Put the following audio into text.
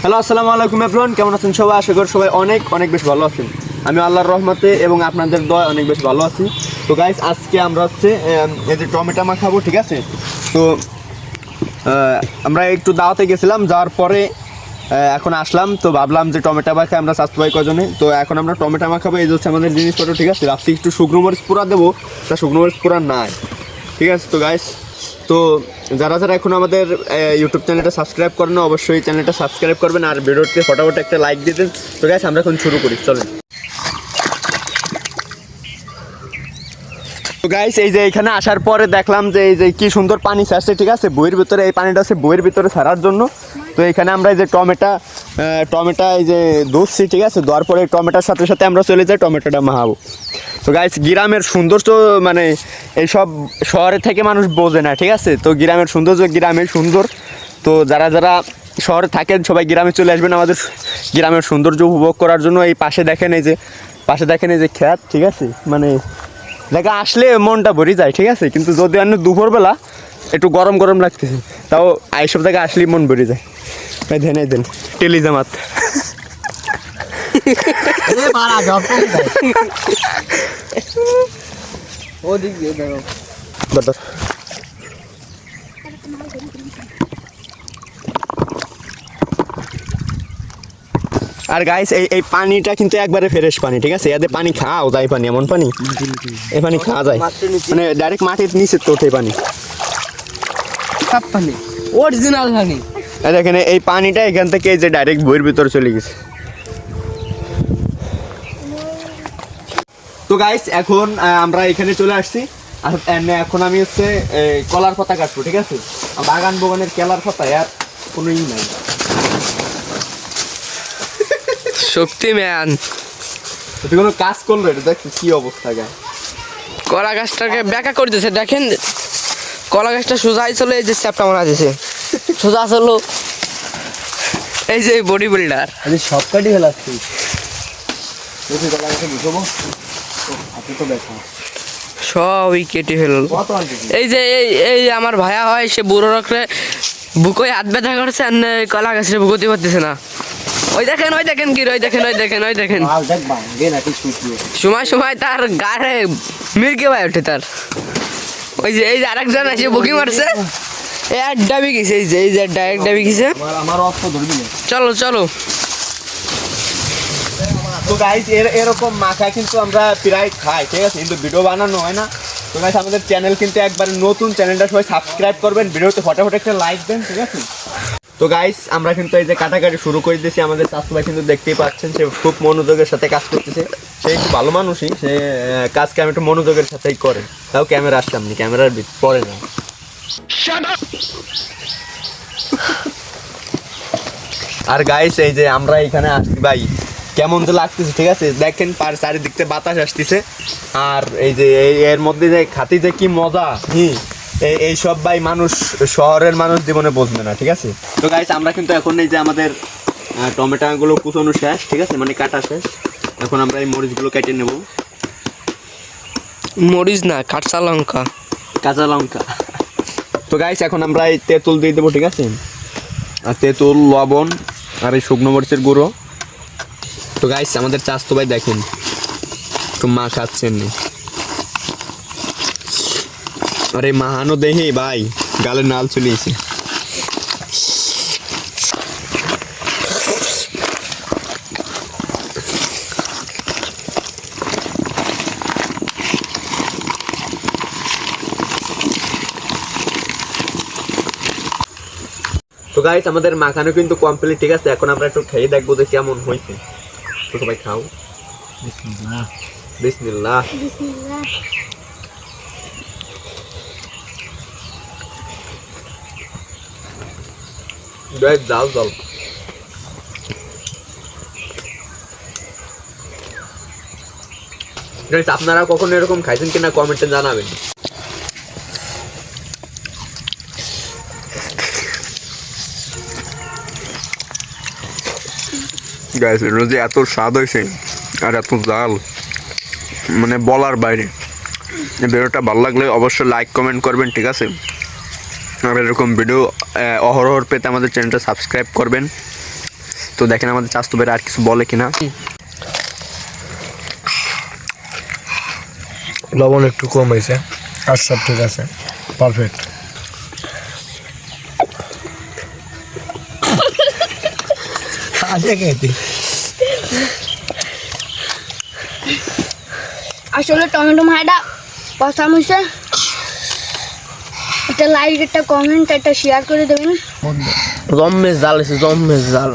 Hello আসসালামু আলাইকুম everyone, কেমন আছেন সবাই? আশা করি সবাই অনেক অনেক বেশি ভালো আছেন। আমি আল্লাহর রহমতে এবং আপনাদের দয়ায় অনেক বেশি ভালো আছি। তো গাইস, আজকে আমরা হচ্ছে এই যে টমেটো মাখাবো, ঠিক আছে? তো আমরা একটু দাওয়াতে গেছিলাম, যাওয়ার পরে এখন আসলাম, তো ভাবলাম যে টমেটো মাখা আমরা স্বাস্থ্য পাই কজনে। তো এখন আমরা টমেটো মাখাবো, এই হচ্ছে আমাদের জিনিসপত্র, ঠিক আছে? ভাবছি একটু শুকনো মরিচ পোড়া দেবো, তা শুকনো মরিচ পোড়া নাই, ঠিক আছে? তো গাইস, তো যারা যারা এখন আমাদের ইউটিউব চ্যানেলটা সাবস্ক্রাইব করেন না, অবশ্যই চ্যানেলটা সাবস্ক্রাইব করবেন আর ভিডিওতে ফটাফট একটা লাইক দিয়ে দেন। তো গাইস, আমরা এখন শুরু করি, চলেন। তো গাইস, এই যে এখানে আসার পরে দেখলাম যে এই যে কি সুন্দর পানি ছাড়ছে, ঠিক আছে? বইয়ের ভিতরে এই পানিটা আছে বইয়ের ভিতরে ছাড়ার জন্য। তো এখানে আমরা এই যে টমেটো এই যে ধুচ্ছি, ঠিক আছে? ধোয়ার পরে টমেটোর সাথে সাথে আমরা চলে যাই টমেটোটা মাখাবো। তো গাইস, গ্রামের সৌন্দর্য মানে এইসব শহরে থেকে মানুষ বোঝে না, ঠিক আছে? তো গ্রামের সৌন্দর্য গ্রামের সুন্দর। তো যারা যারা শহরে থাকেন সবাই গ্রামে চলে আসবেন আমাদের গ্রামের সৌন্দর্য উপভোগ করার জন্য। এই পাশে দেখেন এই যে ক্ষেত, ঠিক আছে? মানে দেখা আসলে মনটা ভরে যায়, ঠিক আছে? কিন্তু যদি অন্য দুপুরবেলা একটু গরম গরম লাগতেছে, তাও এইসব জায়গায় আসলেই মন ভরে যায়। এই দেন টেলিজামাত আর গাইস, এই পানিটা কিন্তু একবারে ফ্রেশ পানি, ঠিক আছে? এদের পানি খাওয়া যায়, পানি এমন পানি, এই পানি খাওয়া যায়, মানে ডাইরেক্ট মাটির নিচে তো ওঠে পানি, পানি অরিজিনাল পানি। দেখেন এই পানিটা এখান থেকে এই যে ডাইরেক্ট বইয়ের ভিতরে চলে গেছে। তো গাইস, এখন আমরা এখানে চলে আসছি। আর এখন আমি হচ্ছে কলার পাতা কাটবো, ঠিক আছে? বাগান বাগানের কেলার পাতা আর কোনো নাই। শক্তি ম্যান তুই কোনো কাজ করলো, এটা দেখ কি অবস্থা। গায়ে কলা গাছটাকে ব্যাকা করে দিয়েছে, দেখেন কলা গাছটা সোজাই চলো, এই যে চ্যাপটা মারা দিয়েছে সোজা চলো, এই যে বডি বিল্ডার সব কাটি ফেলাচ্ছি। সবই কেটে ফেলল। এই যে এই আমার ভাইয়া হয়, সে বুড়ো রকরে বুকোয় হাত ব্যথা করছে আর কলা গাছের বুকোতে পারতেছে না। ওই দেখেন কি ওই দেখেন সময় সময় তার গায়ে মির্গে ভাই ওঠে তার। ওই যে আরেকজন আছে বুকি মারছে, এক ডাবি গেছে, এই যে ডাইরেক্ট ডাবি গেছে। চলো তো গাইস, এরকম মাখা কিন্তু আমরা প্রায় খাই, ঠিক আছে? কিন্তু ভিডিও বানানো হয় না। তো গাইস, আমাদের চ্যানেল কিন্তু একবার নতুন, চ্যানেলটা সবাই সাবস্ক্রাইব করবেন, ভিডিওতে ফটাফট একটা লাইক দেন, ঠিক আছে? তো গাইস, আমরা কিন্তু এই যে কাটাকাটি শুরু করে দিয়েছি। আমাদের চাচু ভাই কিন্তু দেখতেই পাচ্ছেন, সে খুব মনোযোগের সাথে কাজ করতেছে। সে একটু ভালো মানুষই, সে কাজকে আমি একটু মনোযোগের সাথেই করে, তাও ক্যামেরার সামনে, ক্যামেরার পরে না। আর গাইস, এই যে আমরা এখানে আসছি ভাই, কেমন যে লাগতেছে, ঠিক আছে? দেখেন চারিদিক থেকে বাতাস আসতেছে। আর এই যে এর মধ্যে যে খাতি যে কি মজা, এইসব ভাই মানুষ, শহরের মানুষ জীবনে বুঝবে না, ঠিক আছে? তো গাইস, আমরা কিন্তু এখন এই যে আমাদের টমেটোগুলো কুচানো শেষ, ঠিক আছে? মানে কাটা শেষ। এখন আমরা এই মরিচগুলো কেটে নেব। মরিচ না, কাঁচা লঙ্কা। তো গাইস, এখন আমরা এই তেঁতুল দিয়ে দেবো, ঠিক আছে? আর তেঁতুল, লবণ আর এই শুকনো মরিচের গুঁড়ো। তো গাইস, আমাদের চাচতো ভাই দেখেন একটু মা খাচ্ছেন, আর এই মাহানো দেখে ভাই গালে নাল চলিয়েছে। তো গাইস, আমাদের মাখানো কিন্তু কমপ্লিট, ঠিক আছে? এখন আমরা একটু খেয়ে দেখবো যে কেমন হয়েছে। তো সবাই খাও, বিসমিল্লাহ। জাল গাইস, আপনারা কখনো এরকম খাইছেন কিনা কমেন্টে জানাবেন। গাইস, রোজে এত স্বাদ হয়েছে আর এত জাল, মানে বলার বাইরে। ভিডিওটা ভালো লাগলে অবশ্যই লাইক কমেন্ট করবেন, ঠিক আছে? আর এরকম ভিডিও অহরহ পেতে আমাদের চ্যানেলটা সাবস্ক্রাইব করবেন। তো দেখেন আমাদের চাস্তু ভাইরা আর কিছু বলে কিনা। লবণ একটু কম হয়েছে, আর সব ঠিক আছে, পারফেক্ট। আসলে টমেটো মায়াটা পছন্দ হয়েছে। একটা লাইক, একটা কমেন্ট, একটা শেয়ার করে দেবেন। জম্মের জাল আছে, জম্মের জাল।